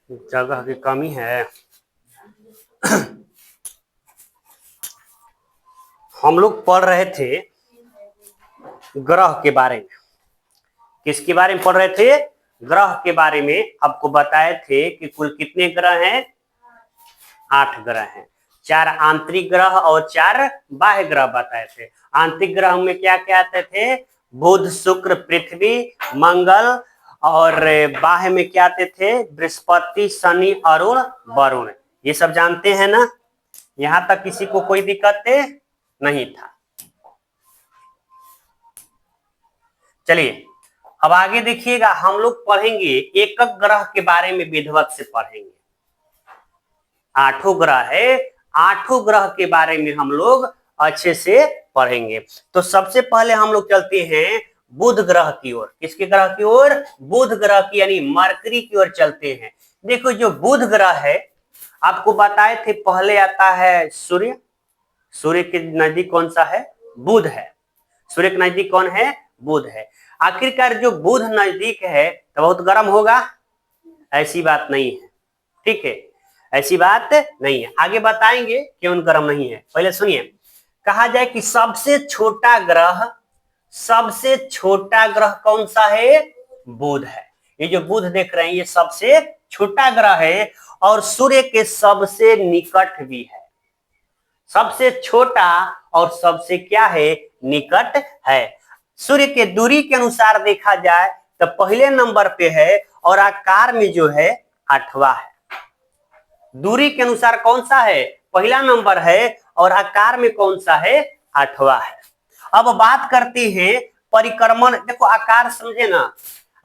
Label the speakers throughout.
Speaker 1: जगह की कमी है। हम लोग पढ़ रहे थे ग्रह के बारे में। किसके बारे में पढ़ रहे थे? ग्रह के बारे में। आपको बताए थे कि कुल कितने ग्रह हैं? 8 ग्रह हैं। 4 आंतरिक ग्रह और 4 बाह्य ग्रह बताए थे। आंतरिक ग्रह में क्या क्या आते थे? बुध, शुक्र, पृथ्वी, मंगल। और बाह्य में क्या आते थे? बृहस्पति, शनि, अरुण, वरुण। ये सब जानते हैं ना? यहां तक किसी को कोई दिक्कत नहीं था। चलिए अब आगे देखिएगा, हम लोग पढ़ेंगे एकक ग्रह के बारे में विधिवत से पढ़ेंगे। 8 ग्रह है, 8 ग्रह के बारे में हम लोग अच्छे से पढ़ेंगे। तो सबसे पहले हम लोग चलते हैं बुध ग्रह की ओर। किसके ग्रह की ओर? बुध ग्रह की, यानी मरकरी की ओर चलते हैं। देखो जो बुध ग्रह है, आपको बताए थे पहले आता है सूर्य। सूर्य के नजदीक कौन सा है? बुध है। सूर्य के नजदीक कौन है? बुध है। आखिरकार जो बुध नजदीक है तो बहुत गर्म होगा? ऐसी बात नहीं है, ठीक है, ऐसी बात नहीं है। आगे बताएंगे क्यों गर्म नहीं है। पहले सुनिए, कहा जाए कि सबसे छोटा ग्रह कौन सा है? बुध है। ये जो बुध देख रहे हैं ये सबसे छोटा ग्रह है और सूर्य के सबसे निकट भी है। सबसे छोटा और सबसे क्या है? निकट है। सूर्य के दूरी के अनुसार देखा जाए तो पहले नंबर पे है और आकार में जो है 8वां है। दूरी के अनुसार कौन सा है? पहला नंबर है और आकार में कौन सा है? 8वां है। अब बात करते हैं परिक्रमण। देखो आकार समझे ना,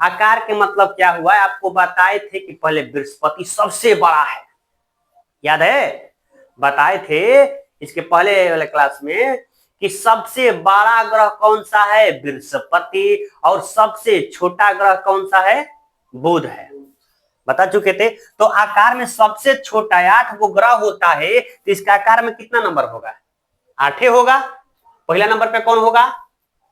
Speaker 1: आकार के मतलब क्या हुआ है? आपको बताए थे कि पहले बृहस्पति सबसे बड़ा है, याद है? बताए थे इसके पहले वाले क्लास में कि सबसे बड़ा ग्रह कौन सा है? बृहस्पति। और सबसे छोटा ग्रह कौन सा है? बुध है, बता चुके थे। तो आकार में सबसे छोटा 8 गो ग्रह होता है, तो इसका आकार में कितना नंबर होगा? 8 होगा। पहला नंबर पे कौन होगा?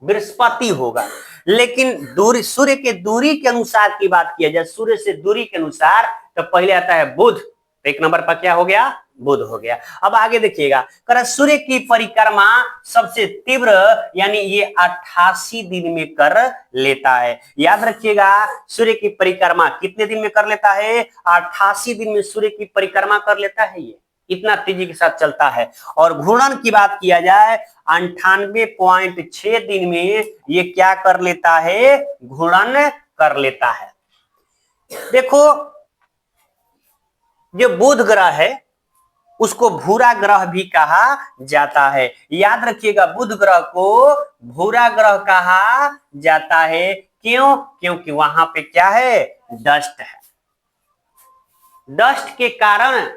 Speaker 1: बृहस्पति होगा। लेकिन दूरी, सूर्य के दूरी के अनुसार की बात किया जाए, सूर्य से दूरी के अनुसार, तो पहले आता है बुध। तो 1 नंबर पर क्या हो गया? बुध हो गया। अब आगे देखिएगा, कर सूर्य की परिक्रमा सबसे तीव्र, यानी ये 88 दिन में कर लेता है। याद रखिएगा, सूर्य की परिक्रमा कितने दिन में कर लेता है? 88 दिन में सूर्य की परिक्रमा कर लेता है। ये इतना तेजी के साथ चलता है। और घूर्णन की बात किया जाए, 98.6 दिन में ये क्या कर लेता है? घूर्णन कर लेता है। देखो जो बुध ग्रह है उसको भूरा ग्रह भी कहा जाता है। याद रखिएगा, बुध ग्रह को भूरा ग्रह कहा जाता है। क्यों? क्योंकि वहां पे क्या है? डस्ट है। डस्ट के कारण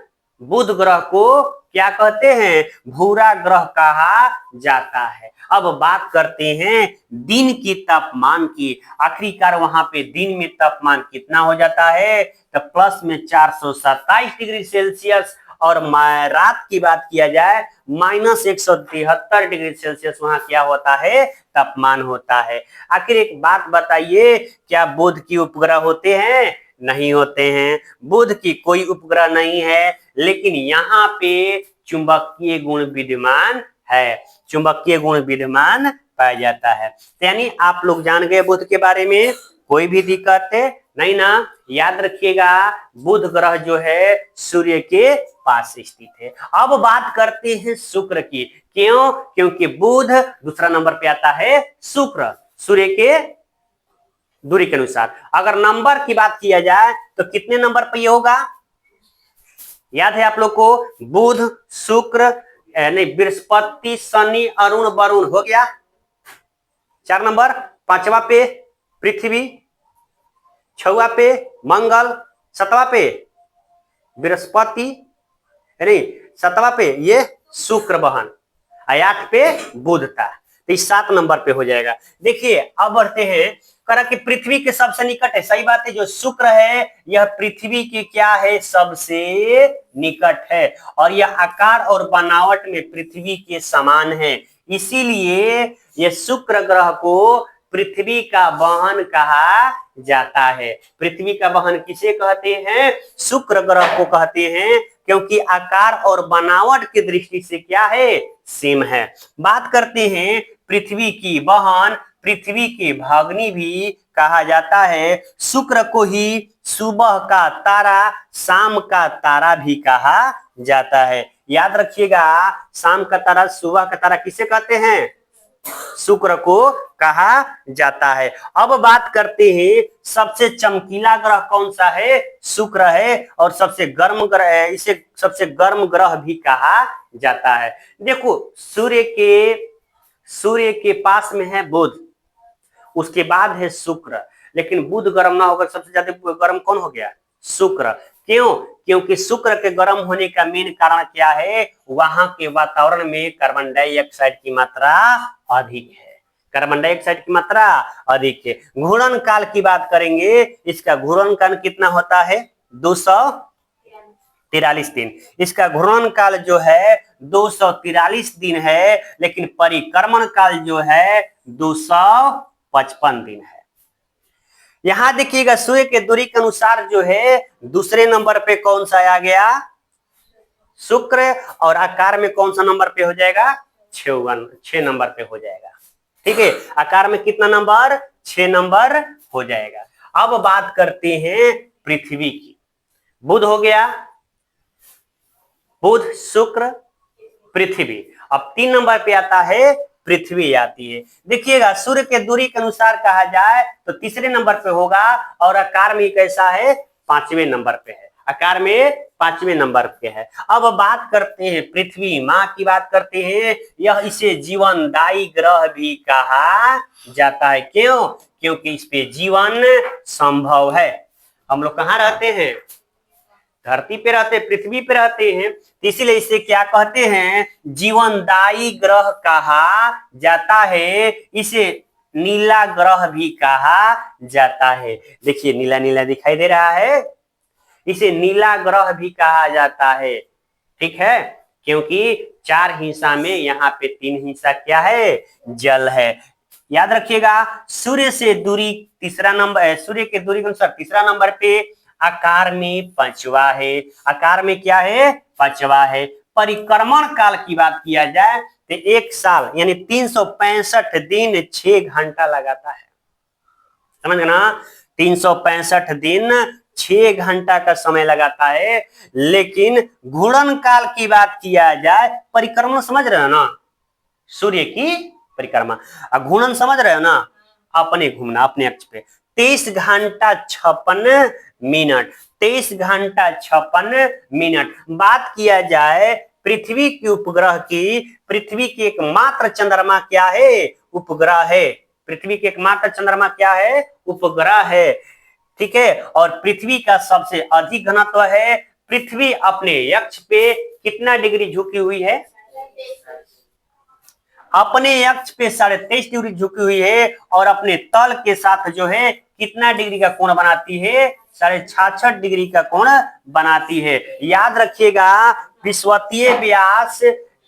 Speaker 1: बुध ग्रह को क्या कहते हैं? भूरा ग्रह कहा जाता है। अब बात करते हैं दिन की तापमान की। आखिरकार वहां पे दिन में तापमान कितना हो जाता है? तो प्लस में 427 डिग्री सेल्सियस। और रात की बात किया जाए, -173 डिग्री सेल्सियस वहां क्या होता है? तापमान होता है। आखिर एक बात बताइए, क्या बुध की उपग्रह होते हैं? नहीं होते हैं। बुध की कोई उपग्रह नहीं है, लेकिन यहाँ पे चुंबकीय गुण विद्यमान है। चुंबकीय गुण विद्यमान पाया जाता है। यानी आप लोग जान गए बुध के बारे में, कोई भी दिक्कत नहीं ना? याद रखिएगा, बुध ग्रह जो है सूर्य के पास स्थित है। अब बात करते हैं शुक्र की। क्यों? क्योंकि बुध दूसरा नंबर पे आता है शुक्र, सूर्य के दूरी के अनुसार। अगर नंबर की बात किया जाए तो कितने नंबर पे ये होगा? याद है आप लोग को? बुध, शुक्र, नहीं, बृहस्पति, शनि, अरुण, वरुण हो गया 4 नंबर। 5वां पे पृथ्वी, 6वां पे मंगल, 7वां पे बृहस्पति, नहीं 7वां पे ये शुक्र बहन, 8 पे बुध था। तो इस 7 नंबर पे हो जाएगा। देखिए अब बढ़ते हैं, करा कि पृथ्वी के सबसे निकट है। सही बात है, जो शुक्र है यह पृथ्वी के क्या है? सबसे निकट है। और यह आकार और बनावट में पृथ्वी के समान है। इसीलिए यह शुक्र ग्रह को पृथ्वी का वहन कहा जाता है। पृथ्वी का वहन किसे कहते हैं? शुक्र ग्रह को कहते हैं, क्योंकि आकार और बनावट की दृष्टि से क्या है? सेम है। बात करते हैं पृथ्वी की वहन, पृथ्वी की भागनी भी कहा जाता है। शुक्र को ही सुबह का तारा, शाम का तारा भी कहा जाता है। याद रखिएगा, शाम का तारा, सुबह का तारा किसे कहते हैं? शुक्र को कहा जाता है। अब बात करते हैं सबसे चमकीला ग्रह कौन सा है? शुक्र है, और सबसे गर्म ग्रह है, इसे सबसे गर्म ग्रह भी कहा जाता है। देखो, सूर्य के पास में है बुध, उसके बाद है शुक्र, लेकिन बुध गर्म ना होकर सबसे ज्यादा गर्म कौन हो गया? शुक्र। क्यों? क्योंकि शुक्र के गर्म होने का मेन कारण क्या है? वहां के वातावरण में कार्बन डाइऑक्साइड की मात्रा अधिक है। कार्बन डाइऑक्साइड की मात्रा अधिक है। घूर्णन काल की बात करेंगे, इसका घूर्णन काल कितना होता है? 243 दिन। इसका घूर्णन काल जो है 243 दिन है, लेकिन परिक्रमण काल जो है 255 दिन है। यहां देखिएगा, सूर्य के दूरी के अनुसार जो है दूसरे नंबर पे कौन सा आ गया? शुक्र। और आकार में कौन सा नंबर पे हो जाएगा? 6 नंबर पे हो जाएगा। ठीक है, आकार में कितना नंबर? 6 नंबर हो जाएगा। अब बात करते हैं पृथ्वी की। बुध हो गया, बुध, शुक्र, पृथ्वी। अब 3 नंबर पे आता है पृथ्वी आती है। देखिएगा, सूर्य के दूरी के अनुसार कहा जाए तो तीसरे नंबर पे होगा, और आकार में कैसा है? 5वें नंबर पे है। आकार में 5वें नंबर पे है। अब बात करते हैं पृथ्वी माँ की बात करते हैं। यह इसे जीवनदायी ग्रह भी कहा जाता है। क्यों? क्योंकि इस पे जीवन संभव है। हम लोग कहाँ रहते हैं? धरती पे रहते, पृथ्वी पे रहते हैं, इसीलिए इसे क्या कहते हैं? जीवनदायी ग्रह कहा जाता है। इसे नीला ग्रह भी कहा जाता है। देखिए, नीला नीला दिखाई दे रहा है, इसे नीला ग्रह भी कहा जाता है। ठीक है, क्योंकि 4 हिस्सा में यहाँ पे 3 हिस्सा क्या है? जल है। याद रखिएगा, सूर्य से दूरी तीसरा नंबर है, सूर्य के दूरी के अनुसार तीसरा नंबर पे, आकार में 5वां है। आकार में क्या है? 5वां है। परिक्रमण काल की बात किया जाए तो 1 साल यानी 365 दिन 6 घंटा लगाता है। समझ गए ना? 365 दिन 6 घंटा का समय लगाता है। लेकिन घूर्णन काल की बात किया जाए, परिक्रमण समझ रहे हो ना? सूर्य की परिक्रमा। घूर्णन समझ रहे हो ना? अपने घूमना, अपने अक्ष पे। 23 घंटा 56 मिनट। 23 घंटा 56 मिनट। बात किया जाए पृथ्वी की उपग्रह की, पृथ्वी की एकमात्र चंद्रमा क्या है? उपग्रह है। पृथ्वी की एकमात्र चंद्रमा क्या है? उपग्रह है। ठीक है, और पृथ्वी का सबसे अधिक घनत्व है। पृथ्वी अपने अक्ष पे कितना डिग्री झुकी हुई है? अपने अक्ष पे 23.5 डिग्री झुकी हुई है, और अपने तल के साथ जो है कितना डिग्री का कोण बनाती है? 66.5 डिग्री का कोण बनाती है। याद रखिएगा, विषुवतीय व्यास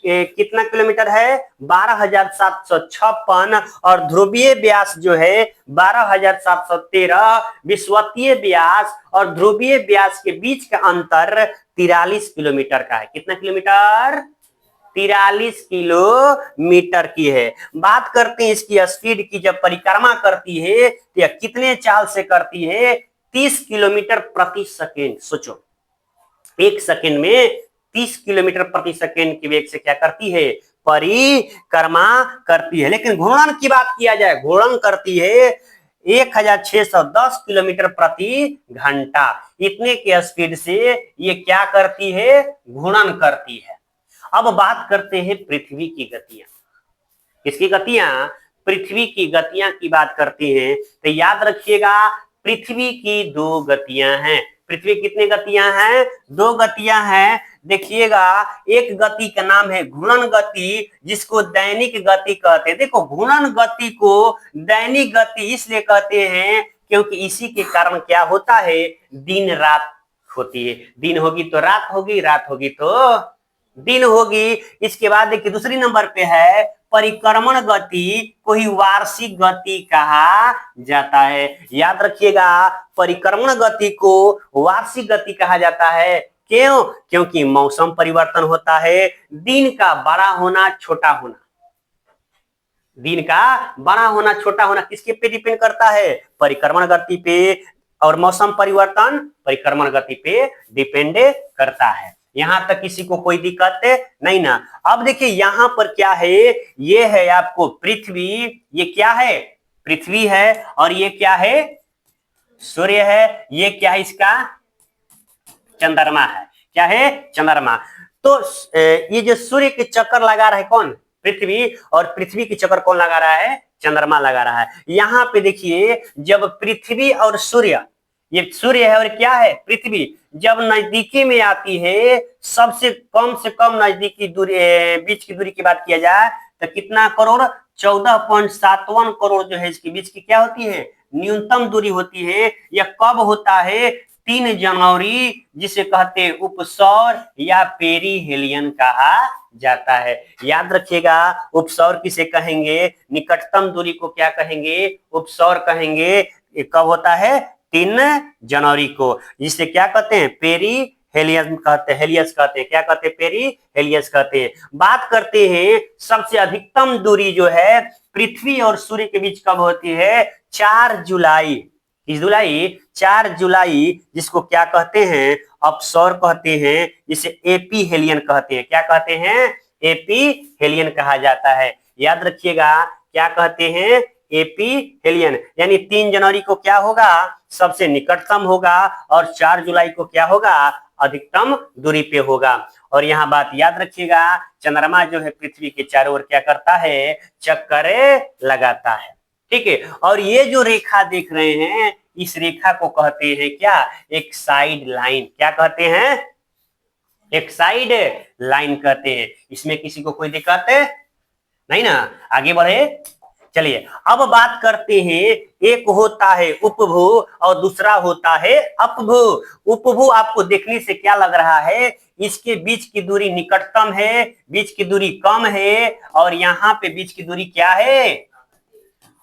Speaker 1: कितना किलोमीटर है? 12,756, और ध्रुवीय व्यास जो है 12,713। विषुवतीय व्यास और ध्रुवीय व्यास के बीच का अंतर 43 किलोमीटर का है। कितना किलोमीटर? 43 किलोमीटर की है। बात करते हैं इसकी स्पीड की। जब परिक्रमा करती है तो यह कितने चाल से करती है? 30 किलोमीटर प्रति सेकेंड। सोचो, 1 सेकेंड में 30 किलोमीटर प्रति सेकेंड की वेग से क्या करती है? परिक्रमा करती है। लेकिन घूर्णन की बात किया जाए, घूर्णन करती है 1610 किलोमीटर प्रति घंटा। इतने के स्पीड से ये क्या करती है? घूर्णन करती है। अब बात करते हैं पृथ्वी की गतियां। किसकी गतियां? पृथ्वी की गतियां की बात करते हैं तो याद रखिएगा, पृथ्वी की 2 गतियां हैं। पृथ्वी कितनी गतियां हैं? 2 गतियां हैं। देखिएगा, एक गति का नाम है घूर्णन गति, जिसको दैनिक गति कहते हैं। देखो, घूर्णन गति को दैनिक गति इसलिए कहते हैं क्योंकि इसी के कारण क्या होता है? दिन रात होती है। दिन होगी तो रात होगी, रात होगी तो दिन होगी। इसके बाद देखिए दूसरी नंबर पे है परिक्रमण गति को ही वार्षिक गति कहा जाता है। याद रखिएगा, परिक्रमण गति को वार्षिक गति कहा जाता है। क्यों? क्योंकि मौसम परिवर्तन होता है। दिन का बड़ा होना छोटा होना, दिन का बड़ा होना छोटा होना किसके पे डिपेंड करता है? परिक्रमण गति पे। और मौसम परिवर्तन परिक्रमण गति पे डिपेंड करता है। यहां तक किसी को कोई दिक्कत नहीं ना? अब देखिए यहां पर क्या है, ये है आपको पृथ्वी। ये क्या है? पृथ्वी है। और ये क्या है? सूर्य है। ये क्या है इसका? चंद्रमा है। क्या है? चंद्रमा। तो ये जो सूर्य के चक्कर लगा रहा है कौन? पृथ्वी। और पृथ्वी की चक्कर कौन लगा रहा है? चंद्रमा लगा रहा है। यहाँ पे देखिए जब पृथ्वी और सूर्य, ये सूर्य है और क्या है? पृथ्वी, जब नजदीकी में आती है, सबसे कम से कम नजदीकी दूरी, बीच की दूरी की बात किया जाए तो कितना करोड़? 14.57 करोड़ जो है इसके बीच की क्या होती है? न्यूनतम दूरी होती है। यह कब होता है? 3 जनवरी, जिसे कहते हैं उपसौर या पेरीहेलियन कहा जाता है। याद रखिएगा, उपसौर किसे कहेंगे? निकटतम दूरी को क्या कहेंगे? उपसौर कहेंगे। ये कब होता है? 3 जनवरी को, जिसे क्या कहते हैं? पेरीहेलियन कहते हैं। हेलियस कहते हैं। क्या कहते हैं? पेरीहेलियस कहते हैं। बात करते हैं सबसे अधिकतम दूरी जो है पृथ्वी और सूर्य के बीच कब होती है? 4 जुलाई। इस जुलाई 4 जुलाई, जिसको क्या कहते हैं? अपसौर कहते हैं, जिसे एपी हेलियन कहते हैं। क्या कहते हैं? एपी हेलियन कहा जाता है। याद रखिएगा, क्या कहते हैं? AP Helion. यानी 3 जनवरी को क्या होगा? सबसे निकटतम होगा। और 4 जुलाई को क्या होगा? अधिकतम दूरी पे होगा। और यहाँ बात याद रखिएगा, चंद्रमा जो है पृथ्वी के चारों ओर क्या करता है? चक्कर लगाता है। ठीक है। और ये जो रेखा देख रहे हैं, इस रेखा को कहते हैं क्या? एक साइड लाइन। क्या कहते हैं? एक साइड लाइन कहते हैं। इसमें किसी को कोई दिक्कत नहीं ना? आगे बढ़े, चलिए अब बात करते हैं। एक होता है उपभू और दूसरा होता है अपभू। उपभू आपको देखने से क्या लग रहा है? इसके बीच की दूरी निकटतम है, बीच की दूरी कम है, और यहाँ पे बीच की दूरी क्या है?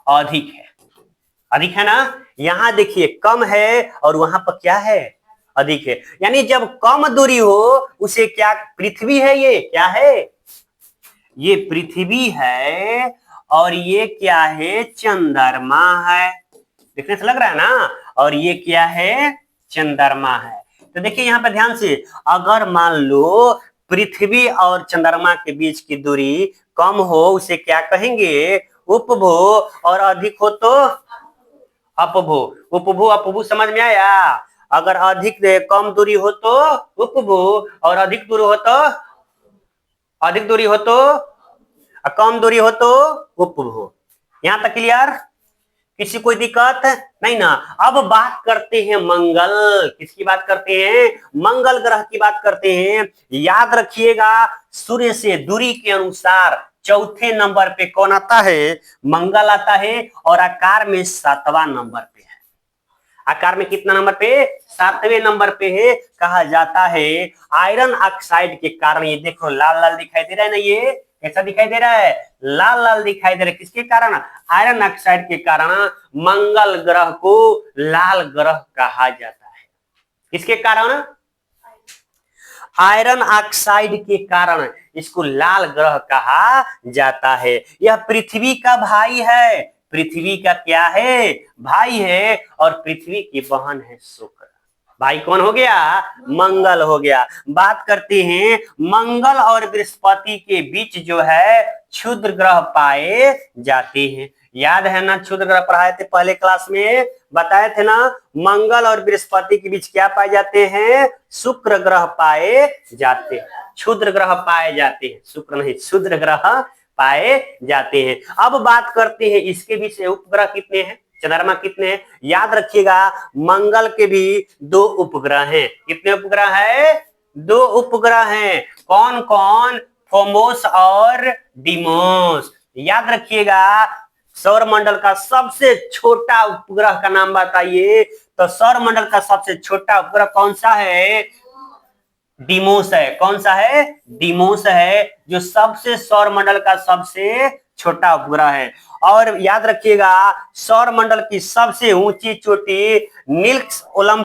Speaker 1: अधिक है। अधिक है ना? यहां देखिए कम है और वहां पर क्या है? अधिक है। यानी जब कम दूरी हो उसे क्या? पृथ्वी है। ये क्या है? ये पृथ्वी है। और ये क्या है? चंद्रमा है। देखने से लग रहा है ना? और ये क्या है? चंद्रमा है। तो देखिए यहां पर ध्यान से, अगर मान लो पृथ्वी और चंद्रमा के बीच की दूरी कम हो उसे क्या कहेंगे? उपभू। और अधिक हो तो अपभू। उपभू अपभू समझ में आया? अगर अधिक कम दूरी हो तो उपभू, और अधिक दूरी हो तो अधिक दूरी हो तो कम दूरी हो तो उपभू। यहां तक क्लियर? किसी कोई दिक्कत नहीं ना? अब बात करते हैं मंगल। किसकी बात करते हैं? मंगल ग्रह की बात करते हैं। याद रखिएगा, सूर्य से दूरी के अनुसार चौथे नंबर पे कौन आता है? मंगल आता है। और आकार में 7वां नंबर पे है। आकार में कितना नंबर पे? 7वें नंबर पे है। कहा जाता है आयरन ऑक्साइड के कारण, ये देखो लाल लाल दिखाई दे रहा है ना? ये कैसा दिखाई दे रहा है? लाल लाल दिखाई दे रहा है। किसके कारण? आयरन ऑक्साइड के कारण मंगल ग्रह को लाल ग्रह कहा जाता है। किसके कारण? आयरन ऑक्साइड के कारण इसको लाल ग्रह कहा जाता है। यह पृथ्वी का भाई है। पृथ्वी का क्या है? भाई है। और पृथ्वी की बहन है शुक्र। भाई कौन हो गया? मंगल हो गया। बात करते हैं मंगल और बृहस्पति के बीच जो है क्षुद्र ग्रह पाए जाते हैं। याद है ना? क्षुद्र ग्रह पढ़ाए थे पहले क्लास में, बताए थे ना? मंगल और बृहस्पति के बीच क्या पाए जाते हैं? शुक्र ग्रह पाए जाते हैं। क्षुद्र ग्रह पाए जाते हैं, शुक्र नहीं, क्षुद्र ग्रह पाए जाते हैं। अब बात करते हैं इसके बीच उपग्रह कितने हैं? चंद्रमा कितने हैं? याद रखिएगा, मंगल के भी 2 उपग्रह हैं। कितने उपग्रह है? 2 उपग्रह हैं। कौन कौन? फोमोस और डिमोस। याद रखिएगा, सौर मंडल का सबसे छोटा उपग्रह का नाम बताइए। तो सौर मंडल का सबसे छोटा उपग्रह कौन सा है? डिमोस है। कौन सा है? डिमोस है, जो सबसे सौर मंडल का सबसे छोटा उपग्रह है। और याद रखिएगा, सौर मंडल की सबसे ऊंची चोटी नील्स ओलंपस